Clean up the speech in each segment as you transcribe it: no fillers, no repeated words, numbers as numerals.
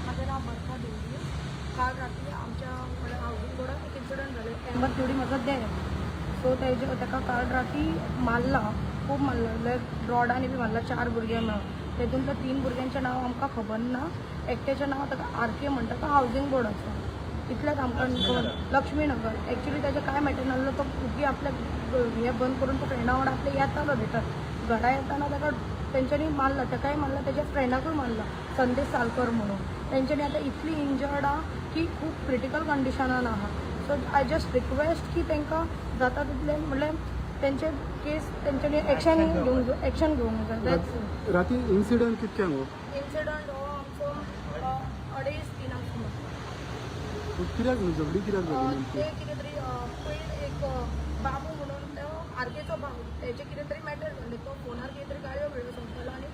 माझं नाव बरखा देवी. काल रात्री आमच्या हाऊसिंग बोर्डात एक इन्सिडंट झाले. अहमद तेवढी मदत द्या. सो ताका काल रात्री मारला, खूप मारला, रॉडाने बी मारला. 4 भुरगे मेळून. तेतूंतल्या 3 भुरग्यांचें नांव आमकां खबर ना. एकट्याचें नांव ताका आरके म्हणटा, तो हाऊसिंग बोर्डाचो. इतलेंच आमकां खबर. लक्ष्मीनगर. एक्चुअली ताजें काय मॅटर नासलो, तो भुरगीं आपल्या हें बंद करून तो फ्रेंडा वांगडा आपल्या येतालो रिटर्न. घरा येताना ताका तेंच्यांनी मारला, ताकाय मारला, त्याच्या फ्रेंडाकूय मारला, संदेश सालकर म्हणून. तेंच्यांनी आतां इतली इंजर्ड आहा की खूब क्रिटिकल कंडिशनान आहा. सो आय जस्ट रिक्वेस्ट की तांकां जाता तितलें म्हणल्यार तेंचे केस तेंच्यांनी एक्शन घेवंक जाय. राती इन्सिडंट कितक्यांक हो? इन्सिडंट हो आमचो 2:30-3 सुमार. कित्याक झगडी कित्याक जाली? ते कितें तरी पयलीं एक बाबू म्हणून तो आरकेचो बाबू, तेजे कितें तरी मॅटर जाल्ले. तो फोनार कितें तरी गाळयो बिळ्यो सांगतालो आनी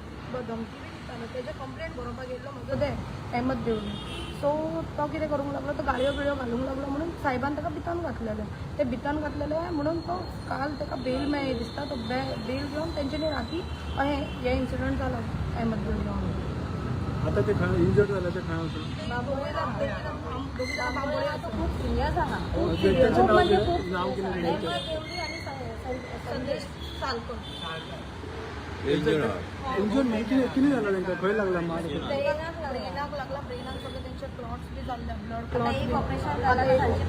धमकी बी दितालो. तेजे कंप्लेंट बरोवपाक येयल्लो म्हजो ते अहमद देवळी. सो तो कितें करूंक लागलो, तो गाळयो बिळ्यो घालूंक लागलो म्हणून सायबान ताका भितन घातलेलें. ते भितन घातलेले म्हणून तो काल ताका बेल मेळ्ळी दिसता. तो बेल घेवन तेंच्यांनी राती हे इन्सिडंट जालो अहमद देवळी वांगडा. आता ते खंय इंजर्ड जाल्या ते खंय आसा? बांबोळेला बांबोळे आता खूप सिरियस आहा. तेंचें नांव कितें? अहमद देवळी आनी संदेश सालकर. इंजर्ड कितें जालां तांकां? खंय लागला मार? ब्रेनाक लागला. ब्रेनाक सगळे त्यांचे क्लॉट्स बी जाल्ले, ब्लड क्लॉट्स.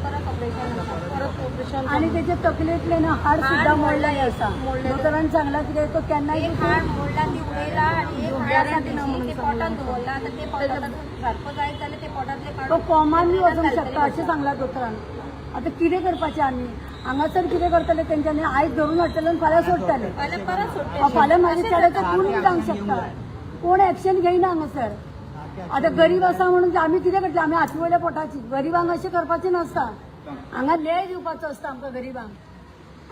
परत ऑपरेशन आणि त्याच्या तकलेतले ना हाड सुद्धा मोडलेले असा. डॉक्टरांनी सांगला की तो केन्नाय हाड मोडला, ती उडयला आणि एक हाड आसा तेजी ते पोटात दवरला. आता ते पोटात सारको जायत जाल्यार ते पोटातले तो काडून कोमान बी वचूंक शकता अशें सांगला डॉक्टरान. आता कितें करपाचें आमी? हांगासर कितें करतले तेंच्यांनी? आयज धरून हाडटले आनी फाल्यां सोडटले. फाल्यां परत सोडटले. फाल्यां म्हाज्या चेड्याचो कोण बी जावंक शकता. कोण एक्शन घेयना हांगासर. आता गरीब आसा म्हणून आमी कितें करतले? आमी हाती वयल्या पोटाची. गरीबांक अशें करपाचें नासता. हांगा न्याय दिवपाचो आसता आमकां गरीबांक.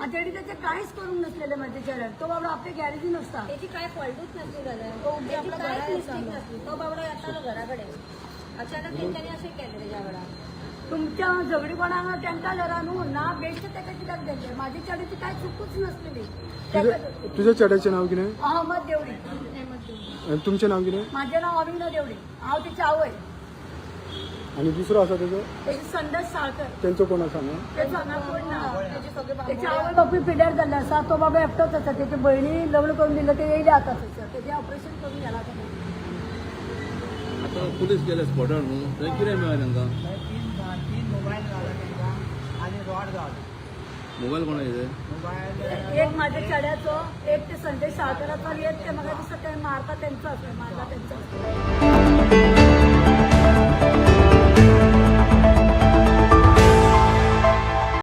आनी तेणी तेचें कांयच करूंक नासलेलें म्हाज्या चेड्याक. तो बाबडो आपले गॅरेजीन आसता. तेजी काय फॉल्टूच नासली जाल्यार तेजी कांयच मिस्टेक नासली. तो बाबडो येतालो घरा कडेन. अचानक तेंच्यांनी अशें केलें तेज्या वांगडा. तुमच्या झगडीपणांक तांकां जरा न्हू ना बेश्ट ताका कित्याक देतले? म्हाज्या चेड्याची कांय चुकूच नासलेली. तुझ्या चेड्याचें नांव कितें? अहमद देवळी. आनी तुमचें नांव कितें? माझे नाव अविना देवळी. हांव तिची आवय. आनी दुसरो आसा तेजो? तेजी संदेश साळकर. तेंचो कोण आसा न्हू? तेचो हांगा कोण ना. तेची आवय बापूय पिड्यार जाल्ले आसा. तो बाबा एकटोच आसा. तेची भयणी लग्न करून दिलं ते येयले आतां थंयसर. तेजें ऑपरेशन करून गेला ताणें. आता पुलीस गेले स्पॉटार न्हू, थंय कितें मेळ्ळें तांकां? 3 मोबायल गावला तांकां आनी रॉड गावले. मोबायल कोणाचे? एक माझ्या चेड्याचो, एक ते संदेश साळकराचो, आणि एक ते म्हाका दिसता ते मारता तेंचो आसलो.